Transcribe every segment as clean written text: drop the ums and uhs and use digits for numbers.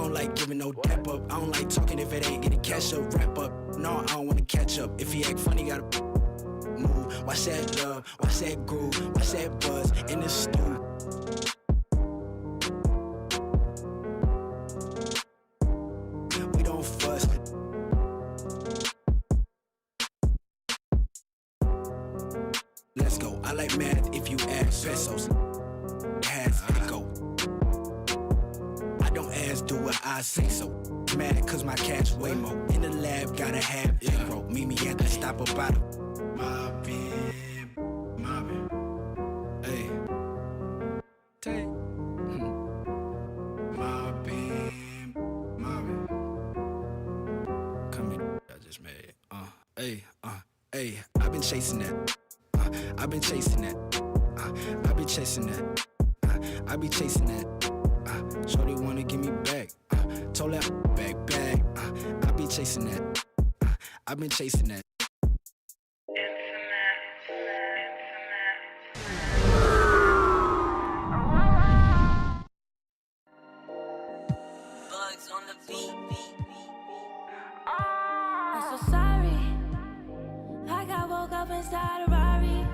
don't like giving no dap up. I don't like talking if it ain't getting cash up. Wrap up. No, I don't wanna catch up. If he act funny, gotta move. Watch that love, watch that groove, watch that buzz in the stew. We don't fuss. Let's go. I like math if you add pesos. Has it go. I don't ask, do what I say so. Mad cause my cash way more. In the lab, gotta have it grow. Meet me at the stop about it. Mobbing. Hey. Take. Mobbing. Come here. I just made it. Hey. I've been chasing that. I've been chasing that. I've been chasing that. I be chasing that. Shorty wanna give me back. Told that back. I be chasing that. I've been chasing that. Bugs on the beat. I'm so sorry. I got woke up inside a Rari.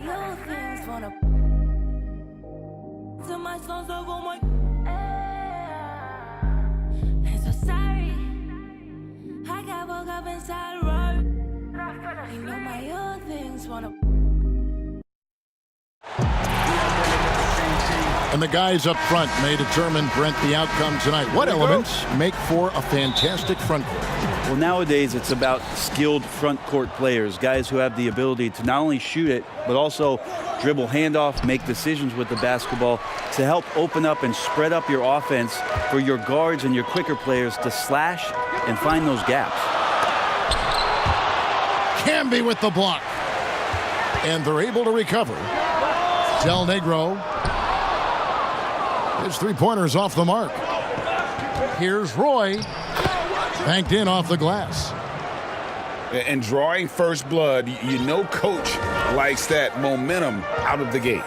Little things wanna. Too much songs over my. I'm so sorry. I got woke up inside a Rari. You know my old things wanna. And the guys up front may determine, Brent, the outcome tonight. What elements make for a fantastic front court? Well, nowadays it's about skilled front court players, guys who have the ability to not only shoot it, but also dribble handoff, make decisions with the basketball to help open up and spread up your offense for your guards and your quicker players to slash and find those gaps. Camby with the block. And they're able to recover. Del Negro. His three-pointer's off the mark. Here's Roy. Banked in off the glass. And drawing first blood, you know coach likes that momentum out of the gate.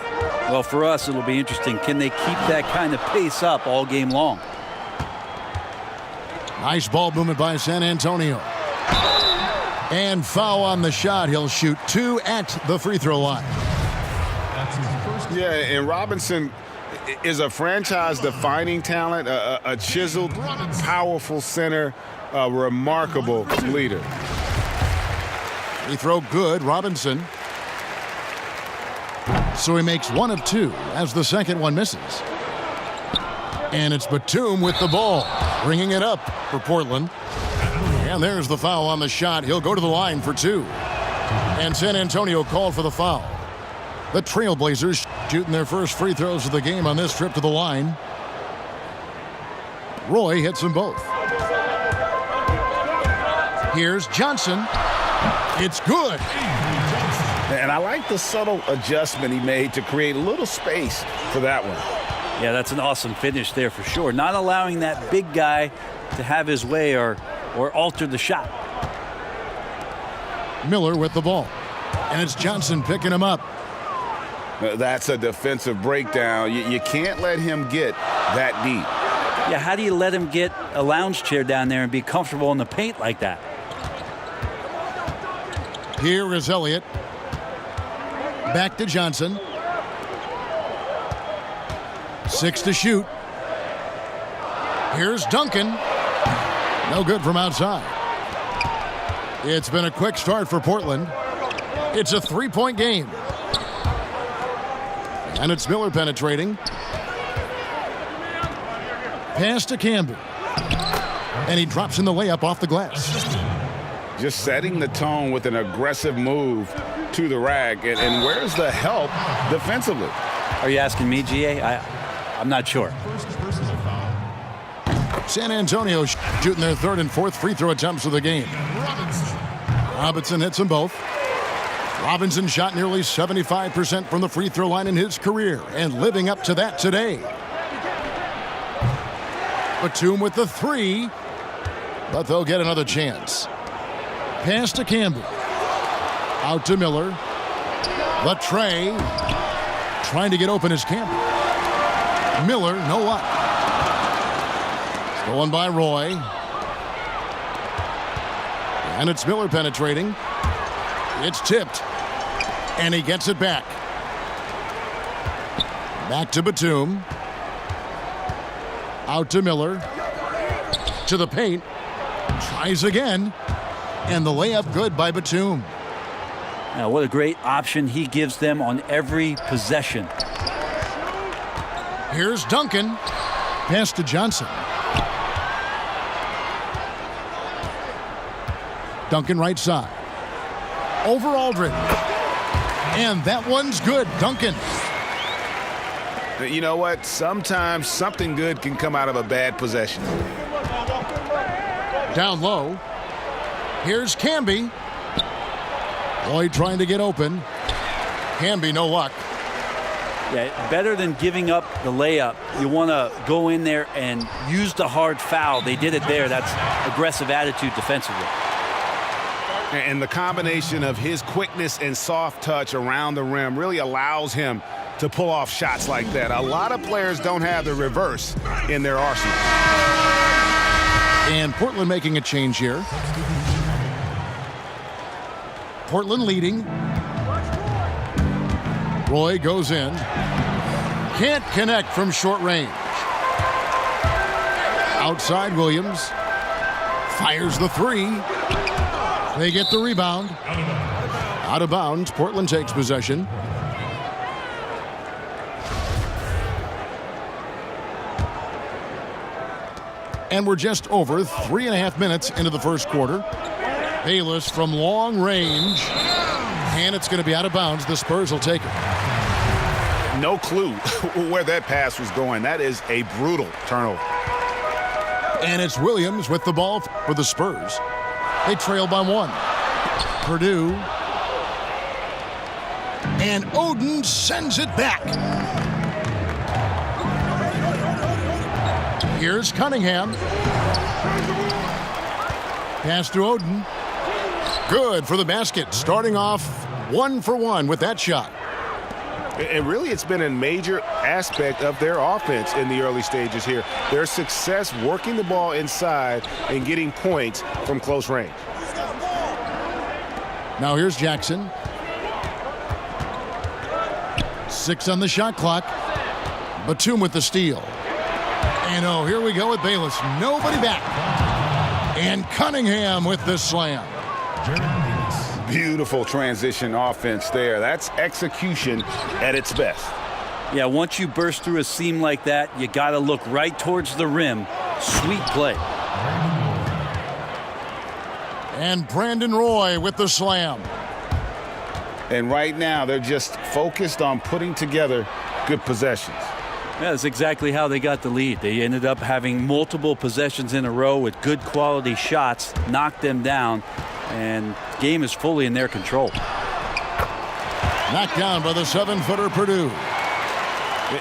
Well, for us, it'll be interesting. Can they keep that kind of pace up all game long? Nice ball movement by San Antonio. And foul on the shot. He'll shoot 2 at the free throw line. Yeah, and Robinson is a franchise-defining talent, a chiseled, powerful center, a remarkable leader. Free throw good, Robinson. So he makes 1 of 2 as the second one misses. And it's Batum with the ball, bringing it up for Portland. And there's the foul on the shot. He'll go to the line for 2. And San Antonio called for the foul. The Trailblazers shooting their first free throws of the game on this trip to the line. Roy hits them both. Here's Johnson. It's good. And I like the subtle adjustment he made to create a little space for that one. Yeah, that's an awesome finish there for sure. Not allowing that big guy to have his way or alter the shot. Miller with the ball. And it's Johnson picking him up. That's a defensive breakdown. You can't let him get that deep. Yeah, how do you let him get a lounge chair down there and be comfortable in the paint like that? Here is Elliott. Back to Johnson. 6 to shoot. Here's Duncan. No good from outside. It's been a quick start for Portland. It's a 3-point game. And it's Miller penetrating. Pass to Camby. And he drops in the layup off the glass. Just setting the tone with an aggressive move to the rack. And where's the help defensively? Are you asking me, GA? I'm not sure. San Antonio shooting their 3rd and 4th free throw attempts of the game. Robinson hits them both. Robinson shot nearly 75% from the free throw line in his career and living up to that today. Batum with the 3, but they'll get another chance. Pass to Campbell. Out to Miller. The tray. Trying to get open is Campbell. Miller, no up. Stolen by Roy. And it's Miller penetrating. It's tipped. And he gets it back. Back to Batum. Out to Miller. To the paint. Tries again. And the layup good by Batum. Now, what a great option he gives them on every possession. Here's Duncan. Pass to Johnson. Duncan right side. Over Aldridge. And that one's good. Duncan. You know what? Sometimes something good can come out of a bad possession. Down low. Here's Camby. Lloyd trying to get open. Camby, no luck. Yeah, better than giving up the layup. You want to go in there and use the hard foul. They did it there. That's aggressive attitude defensively. And the combination of his quickness and soft touch around the rim really allows him to pull off shots like that. A lot of players don't have the reverse in their arsenal. And Portland making a change here. Portland leading. Roy goes in. Can't connect from short range. Outside Williams. Fires the three. They get the rebound. Out of bounds. Portland takes possession. And we're just over 3.5 minutes into the first quarter. Bayless from long range. And it's going to be out of bounds. The Spurs will take it. No clue where that pass was going. That is a brutal turnover. And it's Williams with the ball for the Spurs. They trail by 1. Purdue. And Oden sends it back. Here's Cunningham. Pass to Oden. Good for the basket. Starting off 1 for 1 with that shot. And really, it's been a major aspect of their offense in the early stages here. Their success working the ball inside and getting points from close range. Now here's Jackson. 6 on the shot clock. Batum with the steal. And oh, here we go with Bayless. Nobody back. And Cunningham with the slam. Beautiful transition offense there. That's execution at its best. Yeah, once you burst through a seam like that, you got to look right towards the rim. Sweet play. And Brandon Roy with the slam. And right now, they're just focused on putting together good possessions. Yeah, that's exactly how they got the lead. They ended up having multiple possessions in a row with good quality shots, knocked them down, and the game is fully in their control. Knocked down by the 7-footer Purdue.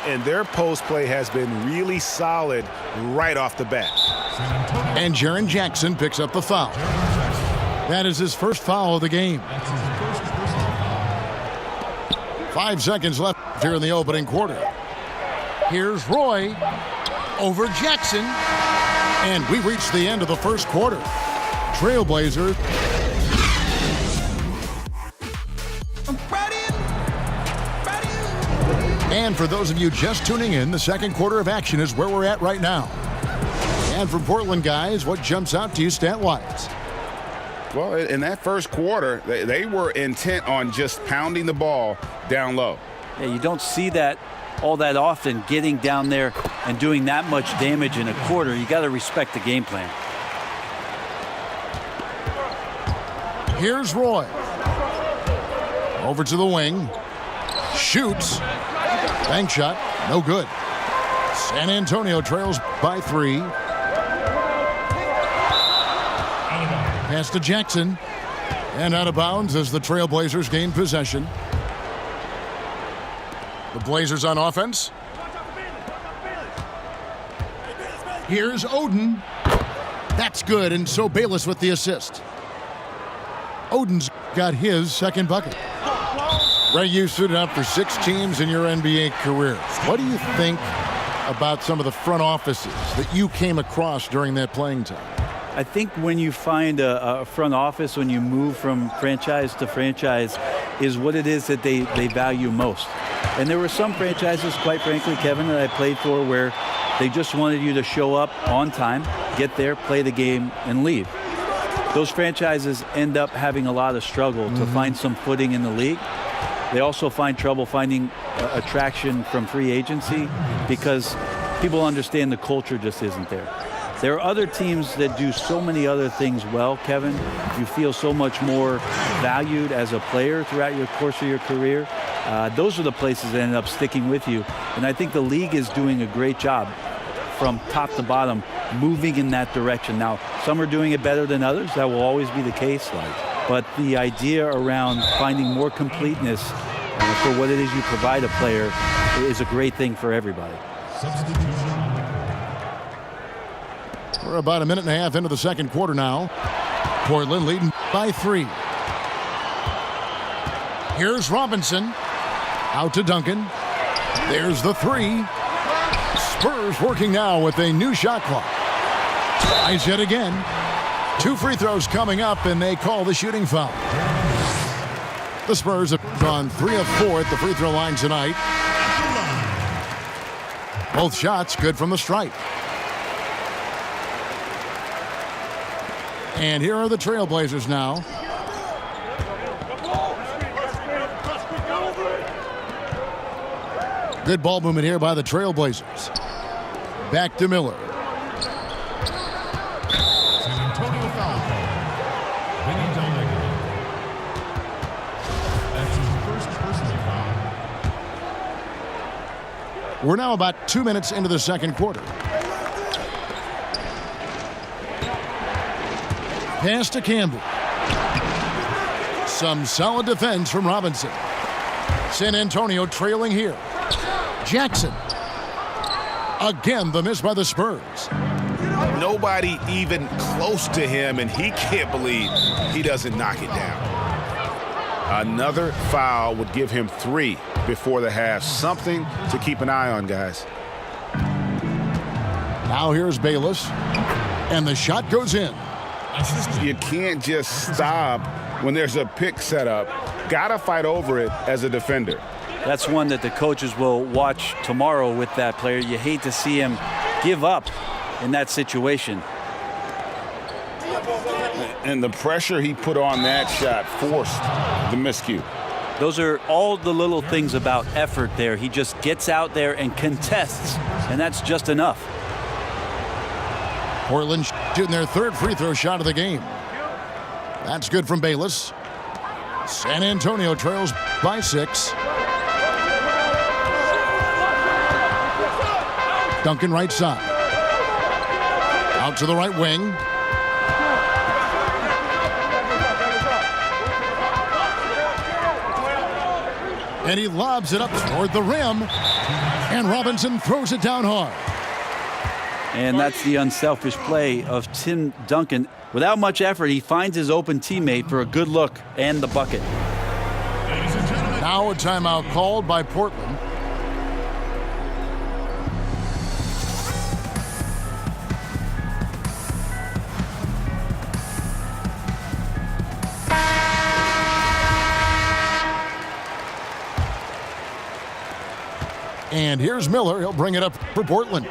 And their post play has been really solid right off the bat. And Jaren Jackson picks up the foul. That is his first foul of the game. 5 seconds left here in the opening quarter. Here's Roy over Jackson. And we reach the end of the first quarter. Trailblazers. And for those of you just tuning in, the second quarter of action is where we're at right now. And from Portland, guys, what jumps out to you stat-wise? Well, in that first quarter, they were intent on just pounding the ball down low. Yeah, you don't see that all that often, getting down there and doing that much damage in a quarter. You got to respect the game plan. Here's Roy. Over to the wing. Shoots. Bank shot. No good. San Antonio trails by 3. Pass to Jackson. And out of bounds as the Trailblazers gain possession. The Blazers on offense. Here's Oden. That's good, and so Bayless with the assist. Oden's got his second bucket. Ray, you suited up for 6 teams in your NBA career. What do you think about some of the front offices that you came across during that playing time? I think when you find a front office, when you move from franchise to franchise, is what it is that they value most. And there were some franchises, quite frankly, Kevin, that I played for where they just wanted you to show up on time, get there, play the game, and leave. Those franchises end up having a lot of struggle to find some footing in the league. They also find trouble finding attraction from free agency because people understand the culture just isn't there. There are other teams that do so many other things well, Kevin. You feel so much more valued as a player throughout your course of your career. Those are the places that end up sticking with you. And I think the league is doing a great job from top to bottom, moving in that direction. Now, some are doing it better than others. That will always be the case. But the idea around finding more completeness for what it is you provide a player is a great thing for everybody. We're about a minute and a half into the second quarter now. Portland leading by 3. Here's Robinson. Out to Duncan. There's the 3. Spurs working now with a new shot clock. Tries yet again. 2 free throws coming up, and they call the shooting foul. The Spurs have gone 3 of 4 at the free throw line tonight. Both shots good from the stripe. And here are the Trailblazers now. Good ball movement here by the Trailblazers. Back to Miller. San Antonio foul call. Vinny Delmecchio. That's his first personal foul. We're now about 2 minutes into the second quarter. Pass to Campbell. Some solid defense from Robinson. San Antonio trailing here. Jackson. Again, the miss by the Spurs. Nobody even close to him, and he can't believe he doesn't knock it down. Another foul would give him 3 before the half. Something to keep an eye on, guys. Now here's Bayless. And the shot goes in. You can't just stop when there's a pick set up. Gotta fight over it as a defender. That's one that the coaches will watch tomorrow with that player. You hate to see him give up in that situation. And the pressure he put on that shot forced the miscue. Those are all the little things about effort there. He just gets out there and contests, and that's just enough. Portland shooting their 3rd free throw shot of the game. That's good from Bayless. San Antonio trails by 6. Duncan right side. Out to the right wing. And he lobs it up toward the rim. And Robinson throws it down hard. And that's the unselfish play of Tim Duncan. Without much effort, he finds his open teammate for a good look and the bucket. Now a timeout called by Portland. And here's Miller. He'll bring it up for Portland.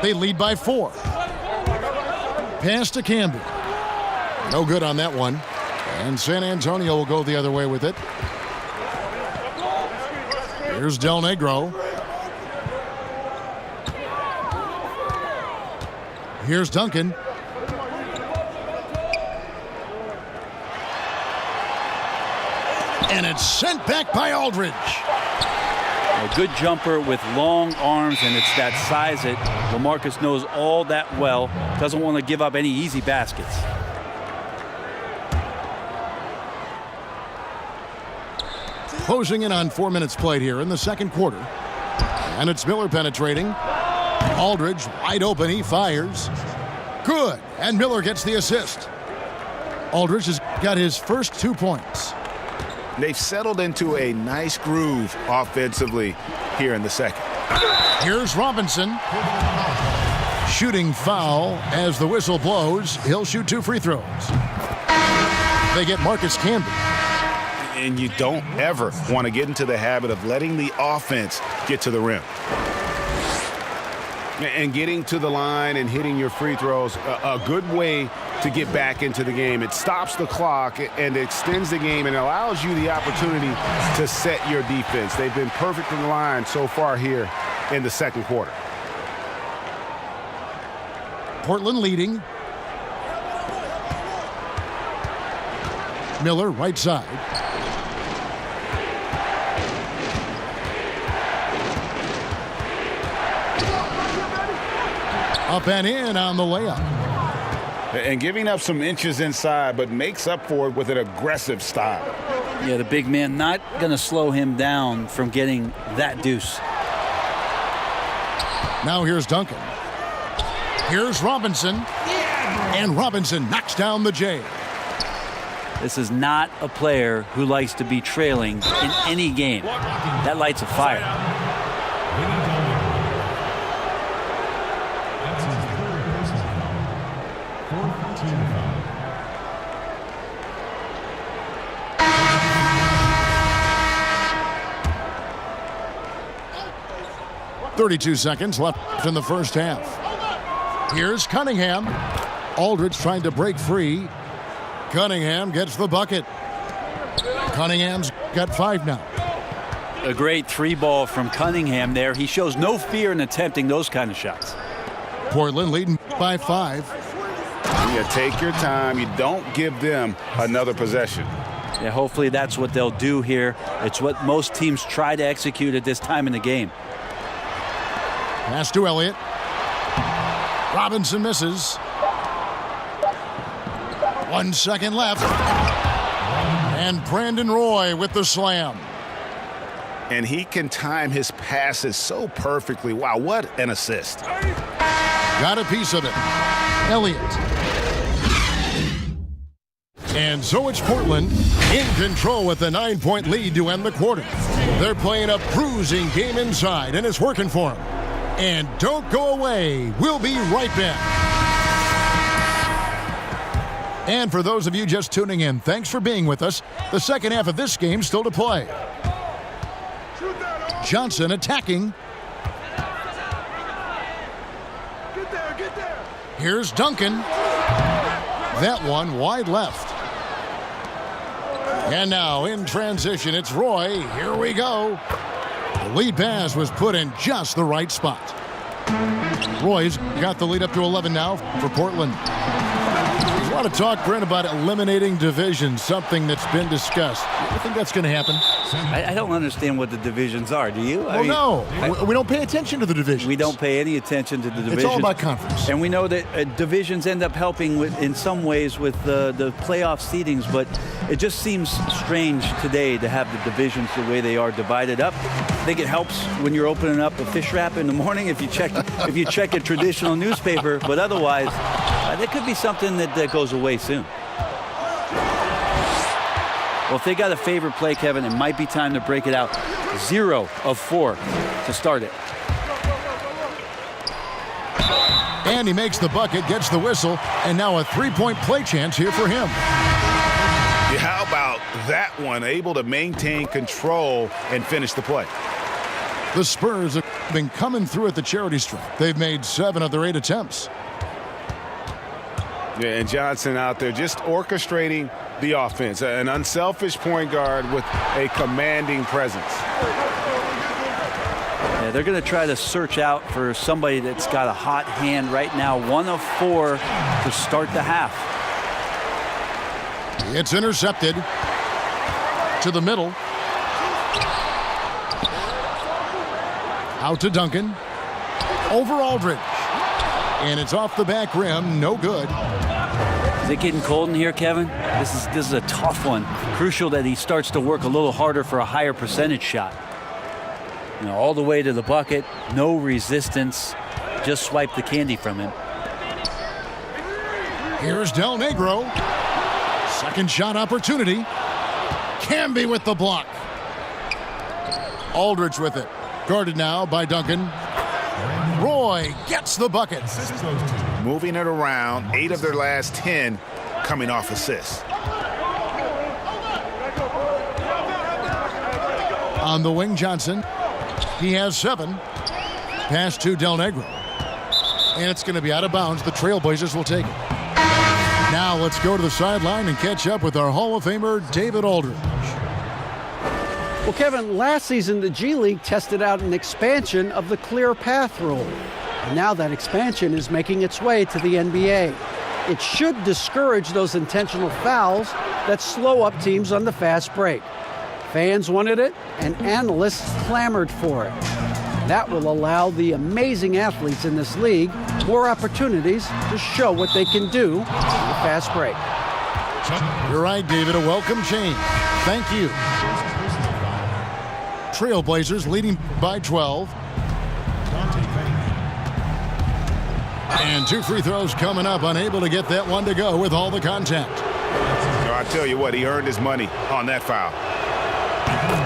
They lead by 4. Pass to Campbell. No good on that one. And San Antonio will go the other way with it. Here's Del Negro. Here's Duncan. And it's sent back by Aldridge. A good jumper with long arms, and it's that size that LaMarcus knows all that well. Doesn't want to give up any easy baskets. Closing in on 4 minutes played here in the second quarter. And it's Miller penetrating. Aldridge wide open. He fires. Good. And Miller gets the assist. Aldridge has got his first 2 points. They've settled into a nice groove offensively here in the second. Here's Robinson. Shooting foul as the whistle blows. He'll shoot 2 free throws. They get Marcus Camby. And you don't ever want to get into the habit of letting the offense get to the rim. And getting to the line and hitting your free throws, a good way to get back into the game. It stops the clock and extends the game and allows you the opportunity to set your defense. They've been perfect in the line so far here in the second quarter. Portland leading. Miller, right side. Up and in on the layup. And giving up some inches inside, but makes up for it with an aggressive style. Yeah, the big man not going to slow him down from getting that deuce. Now here's Duncan. Here's Robinson. And Robinson knocks down the J. This is not a player who likes to be trailing in any game. That lights a fire. That's his 3rd personal foul. 4th team foul. 32 seconds left in the first half. Here's Cunningham. Aldridge trying to break free. Cunningham gets the bucket. Cunningham's got 5 now. A great 3-ball from Cunningham there. He shows no fear in attempting those kind of shots. Portland leading by 5. You take your time. You don't give them another possession. Yeah, hopefully that's what they'll do here. It's what most teams try to execute at this time in the game. Pass to Elliott. Robinson misses. 1 second left. And Brandon Roy with the slam. And he can time his passes so perfectly. Wow, what an assist. Got a piece of it. Elliott. And so it's Portland in control with a 9-point lead to end the quarter. They're playing a bruising game inside, and it's working for them. And don't go away. We'll be right back. And for those of you just tuning in, thanks for being with us. The second half of this game still to play. Johnson attacking. Get there. Here's Duncan. That one wide left. And now in transition, it's Roy. Here we go. The lead pass was put in just the right spot. Roy's got the lead up to 11 now for Portland. There's a lot of talk, Brent, about eliminating divisions, something that's been discussed. You think that's going to happen? I don't understand what the divisions are. Do you? Well, no. We don't pay attention to the divisions. We don't pay any attention to the divisions. It's all about conference. And we know that divisions end up helping in some ways with the playoff seedings, but it just seems strange today to have the divisions the way they are divided up. I think it helps when you're opening up a fish wrap in the morning if you check a traditional newspaper, but otherwise, there could be something that goes away soon. Well, if they got a favorite play, Kevin, it might be time to break it out. 0 of 4 to start it. And he makes the bucket, gets the whistle, and now a 3-point play chance here for him. Yeah, how about that one? Able to maintain control and finish the play. The Spurs have been coming through at the charity stripe. They've made 7 of their 8 attempts. Yeah, and Johnson out there just orchestrating the offense. An unselfish point guard with a commanding presence. Yeah, they're going to try to search out for somebody that's got a hot hand right now. 1 of 4 to start the half. It's intercepted to the middle. Out to Duncan. Over Aldridge. And it's off the back rim. No good. Is it getting cold in here, Kevin? This is a tough one. Crucial that he starts to work a little harder for a higher percentage shot. You know, all the way to the bucket, no resistance. Just swipe the candy from him. Here's Del Negro. Second shot opportunity. Camby with the block. Aldridge with it. Guarded now by Duncan. Roy gets the bucket. Moving it around, 8 of their last 10 coming off assists. On the wing, Johnson. He has 7. Pass to Del Negro. And it's going to be out of bounds. The Trailblazers will take it. Now let's go to the sideline and catch up with our Hall of Famer, David Aldridge. Well, Kevin, last season the G League tested out an expansion of the clear path rule. And now that expansion is making its way to the NBA. It should discourage those intentional fouls that slow up teams on the fast break. Fans wanted it, and analysts clamored for it. That will allow the amazing athletes in this league more opportunities to show what they can do in the fast break. You're right, David. A welcome change. Thank you. Trailblazers leading by 12. And 2 free throws coming up, unable to get that one to go with all the contact. I tell you what, he earned his money on that foul.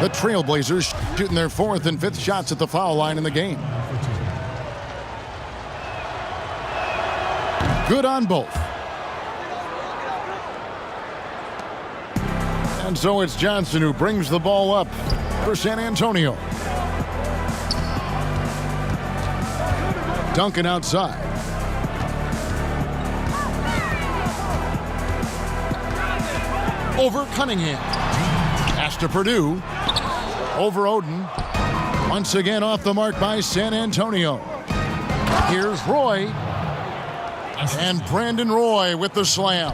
The Trailblazers shooting their 4th and 5th shots at the foul line in the game. Good on both. And so it's Johnson who brings the ball up for San Antonio. Duncan outside. Over Cunningham. Pass to Purdue. Over Oden. Once again off the mark by San Antonio. Here's Roy. And Brandon Roy with the slam.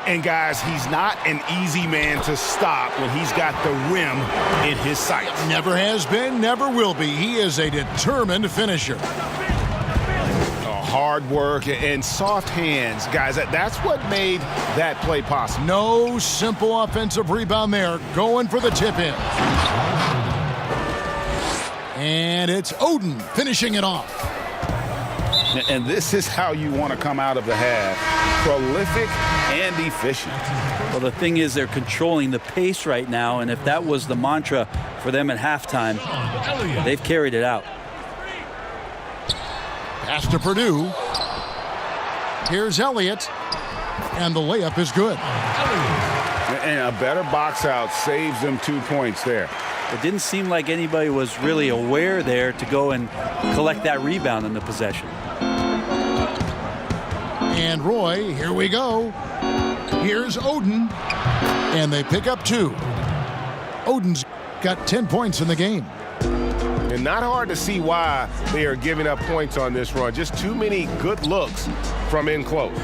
And guys, he's not an easy man to stop when he's got the rim in his sights. Never has been, never will be. He is a determined finisher. Hard work and soft hands, guys. That's what made that play possible. No simple offensive rebound there. Going for the tip-in. And it's Oden finishing it off. And this is how you want to come out of the half. Prolific and efficient. Well, the thing is they're controlling the pace right now, and if that was the mantra for them at halftime, they've carried it out. Pass to Purdue. Here's Elliott. And the layup is good. And a better box out saves them 2 points there. It didn't seem like anybody was really aware there to go and collect that rebound in the possession. And Roy, here we go. Here's Oden. And they pick up 2. Oden's got 10 points in the game. And not hard to see why they are giving up points on this run. Just too many good looks from in close.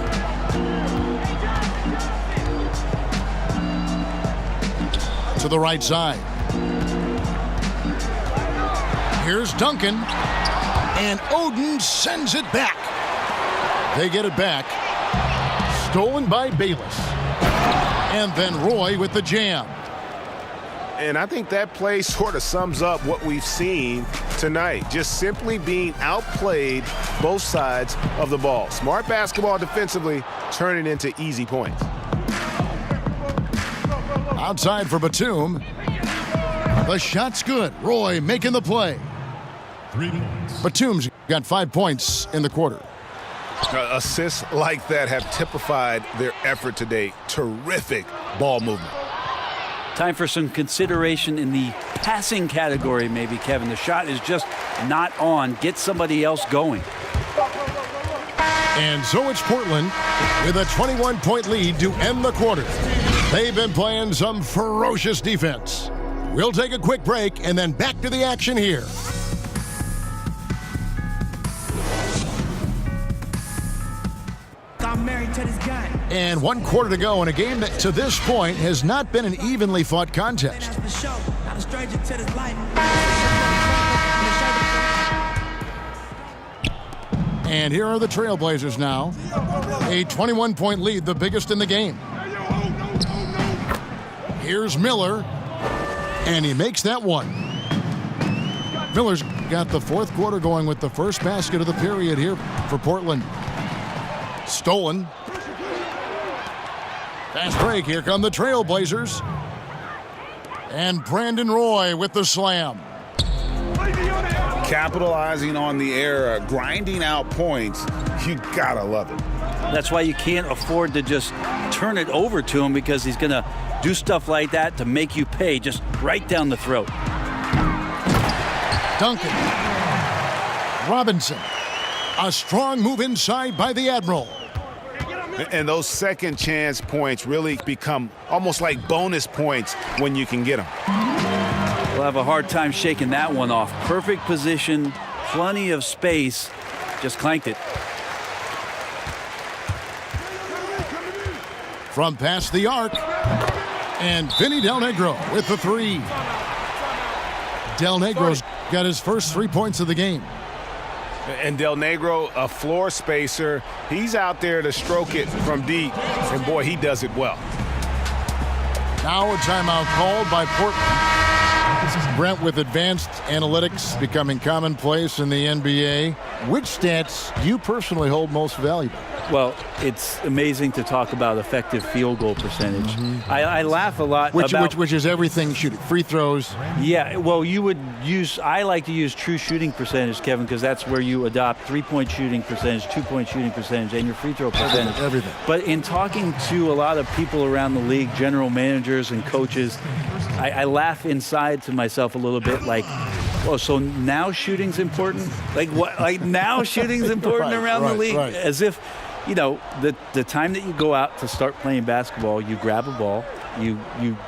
To the right side. Here's Duncan. And Oden sends it back. They get it back. Stolen by Bayless. And then Roy with the jam. And I think that play sort of sums up what we've seen tonight. Just simply being outplayed both sides of the ball. Smart basketball defensively, turning into easy points. Outside for Batum. The shot's good. Roy making the play. 3 points. Batum's got 5 points in the quarter. Assists like that have typified their effort today. Terrific ball movement. Time for some consideration in the passing category, maybe, Kevin. The shot is just not on. Get somebody else going. And so it's Portland with a 21-point lead to end the quarter. They've been playing some ferocious defense. We'll take a quick break and then back to the action here. I'm married to this guy. And 1 quarter to go in a game that to this point has not been an evenly fought contest. That's for sure. Not a stranger to this life. And here are the Trailblazers now. A 21-point lead, the biggest in the game. Here's Miller. And he makes that one. Miller's got the 4th quarter going with the first basket of the period here for Portland. Stolen. Fast break. Here come the Trailblazers. And Brandon Roy with the slam. Capitalizing on the error, grinding out points, you gotta love it. That's why you can't afford to just turn it over to him, because he's going to do stuff like that to make you pay just right down the throat. Duncan. Robinson. A strong move inside by the Admiral. And those second chance points really become almost like bonus points when you can get them. We'll have a hard time shaking that one off. Perfect position, plenty of space, just clanked it. From past the arc. And Vinny Del Negro with the three. Del Negro's got his first 3 points of the game. And Del Negro, a floor spacer, he's out there to stroke it from deep. And boy, he does it well. Now a timeout called by Portland. Brent, with advanced analytics becoming commonplace in the NBA, which stats do you personally hold most valuable? Well, it's amazing to talk about effective field goal percentage. I laugh a lot about... Which is everything shooting. Free throws. Yeah, well, I like to use true shooting percentage, Kevin, because that's where you adopt 3-point shooting percentage, 2-point shooting percentage, and your free throw percentage. Everything. But in talking to a lot of people around the league, general managers and coaches, I laugh inside to myself a little bit like, oh, so now shooting's important? Like what? Like now shooting's important around the league? Right. As if, you know, the time that you go out to start playing basketball, you grab a ball, you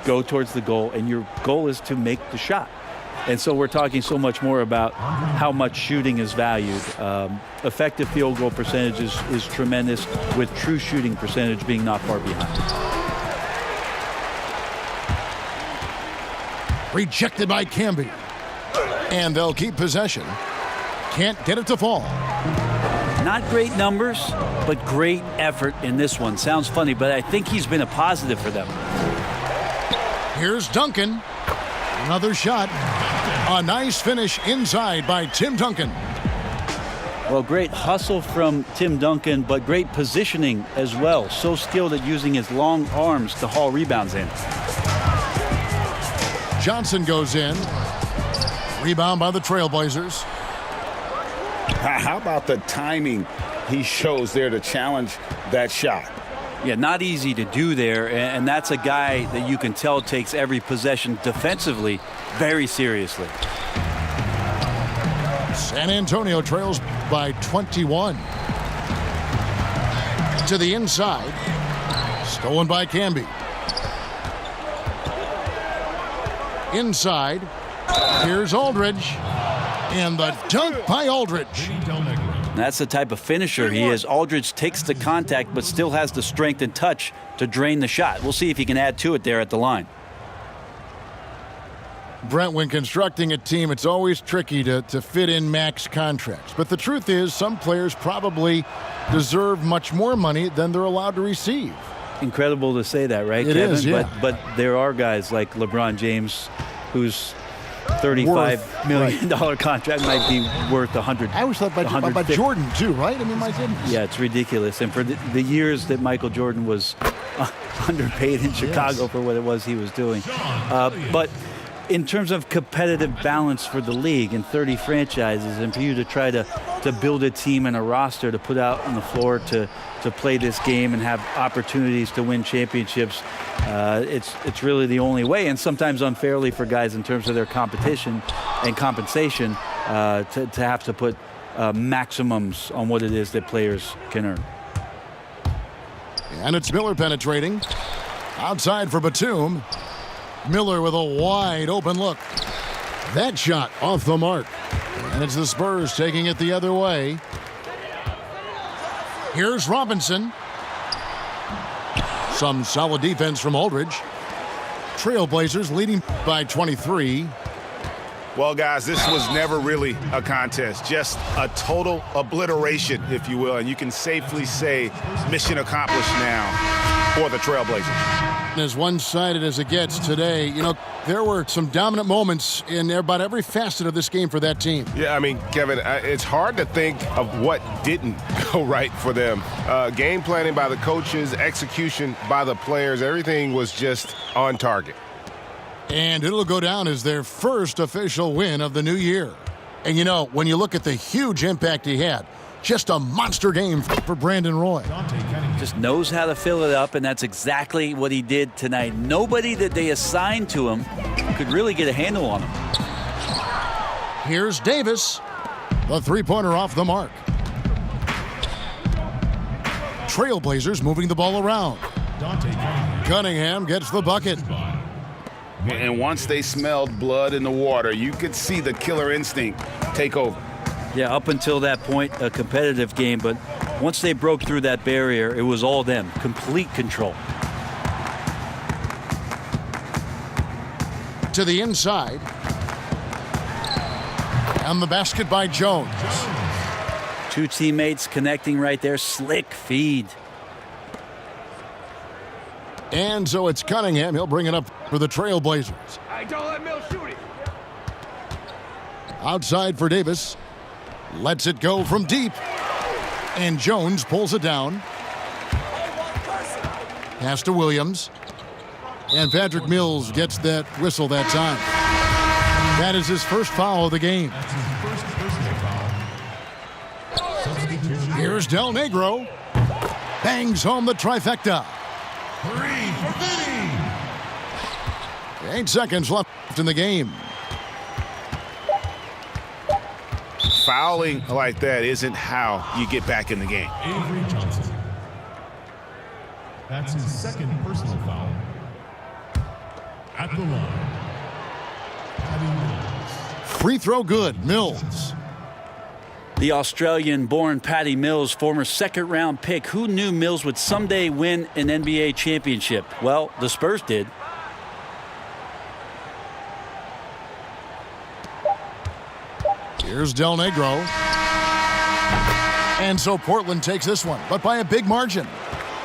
go towards the goal, and your goal is to make the shot. And so we're talking so much more about how much shooting is valued. Effective field goal percentage is tremendous, with true shooting percentage being not far behind. Rejected by Camby. And they'll keep possession. Can't get it to fall. Not great numbers, but great effort in this one. Sounds funny, but I think he's been a positive for them. Here's Duncan. Another shot. A nice finish inside by Tim Duncan. Well, great hustle from Tim Duncan, but great positioning as well. So skilled at using his long arms to haul rebounds in. Johnson goes in. Rebound by the Trailblazers. How about the timing he shows there to challenge that shot? Yeah, not easy to do there, and that's a guy that you can tell takes every possession defensively very seriously. San Antonio trails by 21. To the inside. Stolen by Camby. Inside. Here's Aldridge. And the dunk by Aldridge. That's the type of finisher he is. Aldridge takes the contact, but still has the strength and touch to drain the shot. We'll see if he can add to it there at the line. Brent, when constructing a team, it's always tricky to fit in max contracts. But the truth is, some players probably deserve much more money than they're allowed to receive. Incredible to say that, right, It Kevin? is, yeah. But there are guys like LeBron James, whose $35 million contract might be worth 100. I always thought about Jordan too, right? I mean, my goodness. Yeah, it's ridiculous. And for the years that Michael Jordan was underpaid in Chicago for what it was he was doing. But in terms of competitive balance for the league and 30 franchises, and for you to try to build a team and a roster to put out on the floor to play this game and have opportunities to win championships, it's really the only way, and sometimes unfairly for guys in terms of their competition and compensation, to have to put maximums on what it is that players can earn. And it's Miller penetrating. Outside for Batum. Miller with a wide open look. That shot off the mark. And it's the Spurs taking it the other way. Here's Robinson. Some solid defense from Aldridge. Trailblazers leading by 23. Well, guys, this was never really a contest, just a total obliteration, if you will. And you can safely say mission accomplished now for the Trailblazers. As one-sided as it gets today, you know, there were some dominant moments in about every facet of this game for that team. Yeah, I mean, Kevin, it's hard to think of what didn't go right for them. Game planning by the coaches, execution by the players, everything was just on target. And it'll go down as their first official win of the new year. And you know, when you look at the huge impact he had, just a monster game for Brandon Roy. Just knows how to fill it up, and that's exactly what he did tonight. Nobody that they assigned to him could really get a handle on him. Here's Davis. The three-pointer off the mark. Trailblazers moving the ball around. Cunningham gets the bucket. And once they smelled blood in the water, you could see the killer instinct take over. Yeah, up until that point, a competitive game, but once they broke through that barrier, it was all them. Complete control. To the inside. And the basket by Jones. Two teammates connecting right there. Slick feed. And so it's Cunningham. He'll bring it up for the Trailblazers. Hey, don't let Mills shoot it. Outside for Davis. Lets it go from deep. And Jones pulls it down. Pass to Williams. And Patrick Mills gets that whistle that time. That is his first foul of the game. Here's Del Negro. Bangs home the trifecta. 8 seconds left in the game. Fouling like that isn't how you get back in the game. Avery Johnson. That's his second personal foul. At the line, Patty Mills. Free throw good. Mills. The Australian-born Patty Mills, former second-round pick. Who knew Mills would someday win an NBA championship? Well, the Spurs did. Here's Del Negro. And so Portland takes this one, but by a big margin.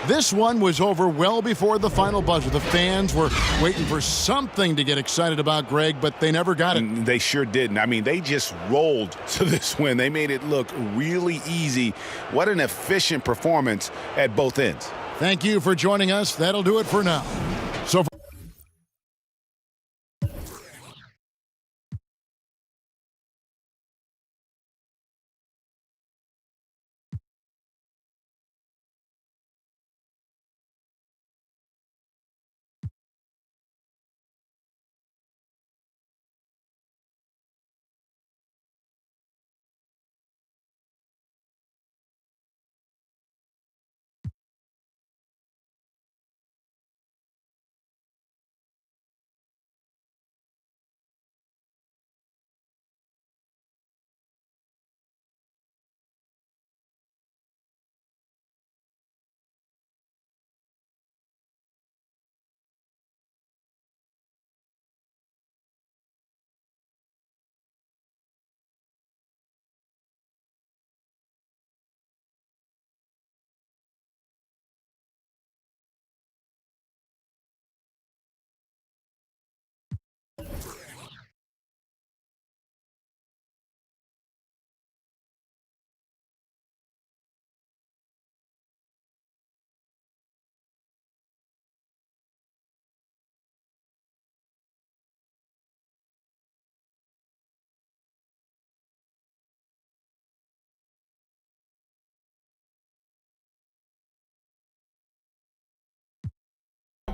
This one was over well before the final buzzer. The fans were waiting for something to get excited about, Greg, but they never got it. And they sure didn't. I mean, they just rolled to this win. They made it look really easy. What an efficient performance at both ends. Thank you for joining us. That'll do it for now. So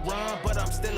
Run, but I'm still a